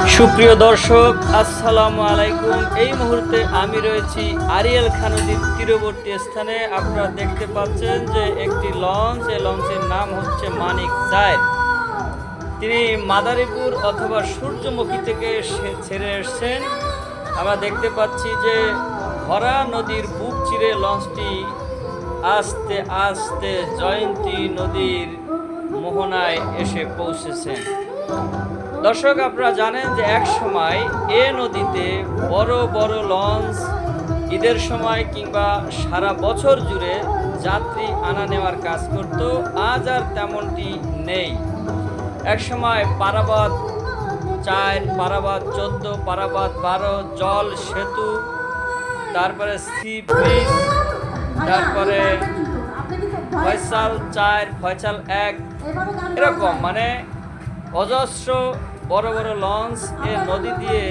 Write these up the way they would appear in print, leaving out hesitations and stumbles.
সুপ্রিয় দর্শক, আসসালামু আলাইকুম। এই মুহূর্তে আমি রয়েছি আরিয়াল খান নদীর তীরবর্তী স্থানে। আপনারা দেখতে পাচ্ছেন যে একটি লঞ্চ, এই লঞ্চের নাম হচ্ছে মানিক জায়েদ। তিনি মাদারীপুর অথবা সূর্যমুখী থেকে ছেড়ে এসছেন। আমরা দেখতে পাচ্ছি যে ভরা নদীর বুক চিরে লঞ্চটি আস্তে আস্তে জয়ন্তী নদীর মোহনায় এসে পৌঁছেছেন। দর্শক, আপনারা জানেন যে এক সময় এ নদীতে বড় বড় লঞ্চ ঈদের সময় কিংবা সারা বছর জুড়ে যাত্রী আনা নেওয়ার কাজ করত। আজ আর তেমনটি নেই। এক সময় পারাবাদ 4, পারাবাদ 14, পারাবাদ 12, জল সেতু, তারপরে সি ব্রিজ, তারপরে ফয়সাল 4, ফয়সাল 1, এরকম মানে অজস্র বড় বড় লঞ্চ এ নদী দিয়ে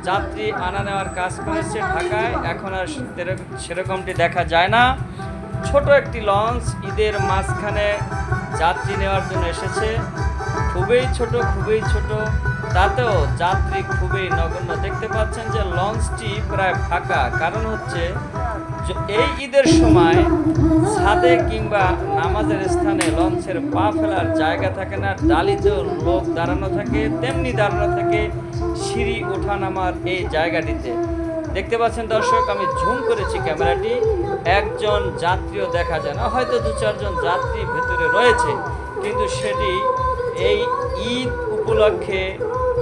যাত্রী আনা নেওয়ার কাজ করেছে ঢাকায়। এখন আর সেরকমটি দেখা যায় না। ছোট একটি লঞ্চ ঈদের মাঝখানে যাত্রী নেওয়ার জন্য এসেছে। খুবই ছোট, তাতেও যাত্রী খুবই নগণ্য। দেখতে পাচ্ছেন যে লঞ্চটি প্রায় ফাঁকা। কারণ হচ্ছে এই ঈদের সময় ছাদে কিংবা নামাজের স্থানে লঞ্চের পা ফেলার জায়গা থাকে না। ডালিতেও লোক দাঁড়ানো থাকে, তেমনি দাঁড়ানো থাকে সিঁড়ি ওঠা নামার এই জায়গাটিতে। দেখতে পাচ্ছেন দর্শক, আমি ঝুম করেছি ক্যামেরাটি, একজন যাত্রীও দেখা যায় না। হয়তো 2-4 জন যাত্রী ভেতরে রয়েছে, কিন্তু সেটি এই ঈদ উপলক্ষে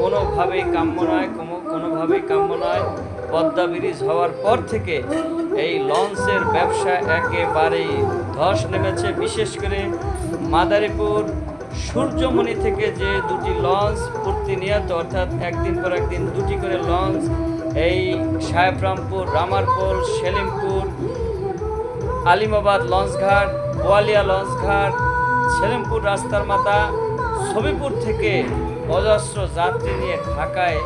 কোনোভাবেই কাম্য নয়। পদ্মা ব্রিজ হওয়ার পর থেকে এই লঞ্চের ব্যবসা একেবারেই ধস নেমেছে। বিশেষ করে মাদারীপুর সূর্যমণি থেকে যে দুটি লঞ্চ প্রতিনিয়ত, অর্থাৎ একদিন পর একদিন দুটি করে লঞ্চ এই সাহেবরামপুর, রামারপোল, সেলিমপুর, আলিমাবাদ লঞ্চঘাট, বোয়ালিয়া লঞ্চঘাট, সেলিমপুর রাস্তার মাথা, ছবিপুর থেকে অজস্র যাত্রী নিয়ে ঢাকায়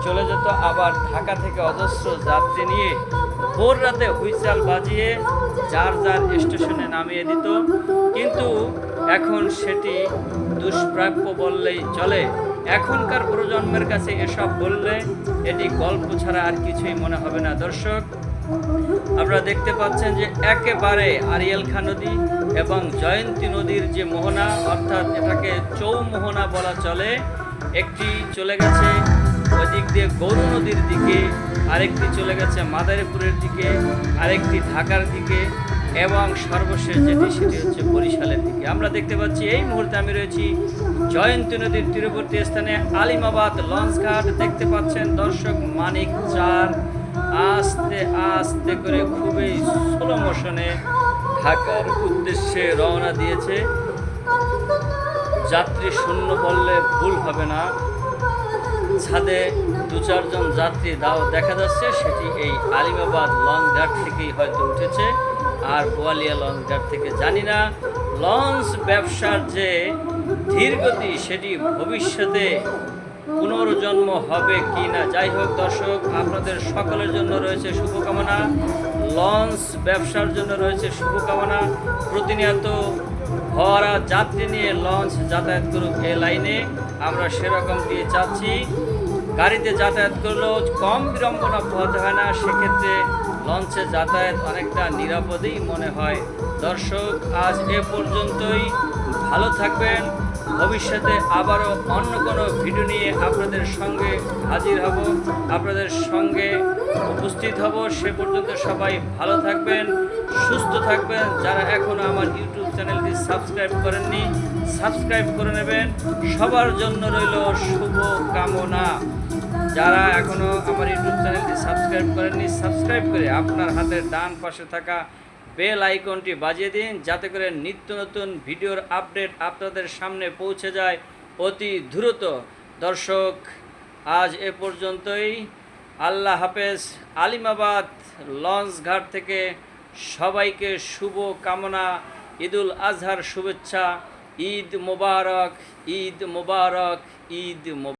চলে যেত। আবার ঢাকা থেকে অজস্র যাত্রী নিয়ে ভোর রাতে হুইসেল বাজিয়ে যার স্টেশনে নামিয়ে দিত। কিন্তু এখন সেটি দুষ্প্রাপ্য বললেই চলে। এখনকার প্রজন্মের কাছে এসব বললে এটি গল্প ছাড়া আর কিছুই মনে হবে না। দর্শক, আপনারা দেখতে পাচ্ছেন যে একেবারে আরিয়াল খান নদী এবং জয়ন্তী নদীর যে মোহনা, অর্থাৎ এটাকে চৌমোহনা বলা চলে, একটি চলে গেছে ওই দিক দিয়ে গৌর নদীর দিকে, আরেকটি চলে গেছে মাদারীপুরের দিকে, আরেকটি ঢাকার দিকে, এবং সর্বশেষ সেটি হচ্ছে বরিশালের দিকে। আমরা দেখতে পাচ্ছি এই মুহূর্তে আমি রয়েছি জয়ন্তী নদীর তীরবর্তী স্থানে আলিমাবাদ লঞ্চঘাট। দেখতে পাচ্ছেন দর্শক, মানিক 4 আস্তে আস্তে করে খুবই স্লো মোশনে ঢাকার উদ্দেশ্যে রওনা দিয়েছে। যাত্রী শূন্য বললে ভুল হবে না। ছাদে 2-4 জন যাত্রী দেখা যাচ্ছে, সেটি এই আলিমাবাদ লঞ্চঘাট থেকেই হয়তো উঠেছে, আর বোয়ালিয়া লঞ্চঘাট থেকে জানি না। লঞ্চ ব্যবসার যে ধীরগতি সেটি ভবিষ্যতে পুনর্জন্ম হবে কি না। যাই হোক দর্শক, আপনাদের সকলের জন্য রয়েছে শুভকামনা, লঞ্চ ব্যবসার জন্য রয়েছে শুভকামনা। প্রতিনিয়ত ভরা যাত্রী নিয়ে লঞ্চ যাতায়াত করুক এ লাইনে, আমরা সেরকম দিয়ে চাচ্ছি। গাড়িতে যাতায়াত করলেও কম বিড়ম্বনা পোহাতে হয় না, সেক্ষেত্রে লঞ্চে যাতায়াত অনেকটা নিরাপদেই মনে হয়। দর্শক, আজ এ পর্যন্তই। ভালো থাকবেন। ভবিষ্যতে আবারও অন্য কোনো ভিডিও নিয়ে আপনাদের সঙ্গে হাজির হব, আপনাদের সঙ্গে উপস্থিত হব। সে পর্যন্ত সবাই ভালো থাকবেন, সুস্থ থাকবেন। যারা এখনও আমার ইউটিউব চ্যানেলটি সাবস্ক্রাইব করেননি, সাবস্ক্রাইব করে নেবেন। সবার জন্য রইল শুভ কামনা। যারা এখনও আমার ইউটিউব চ্যানেলটি সাবস্ক্রাইব করেননি, সাবস্ক্রাইব করে আপনার হাতের ডান পাশে থাকা বেল আইকনটি বাজিয়ে দিন, যাতে করে নিত্য নতুন ভিডিওর আপডেট আপনাদের সামনে পৌঁছে যায় অতি দ্রুত। দর্শক, আজ এ পর্যন্তই। আল্লাহ হাফেজ। আলিমাবাদ লঞ্চঘাট থেকে সবাইকে শুভ কামনা। ঈদুল আজহার শুভেচ্ছা। ঈদ মোবারক, ঈদ মোবারক, ঈদ মোবারক।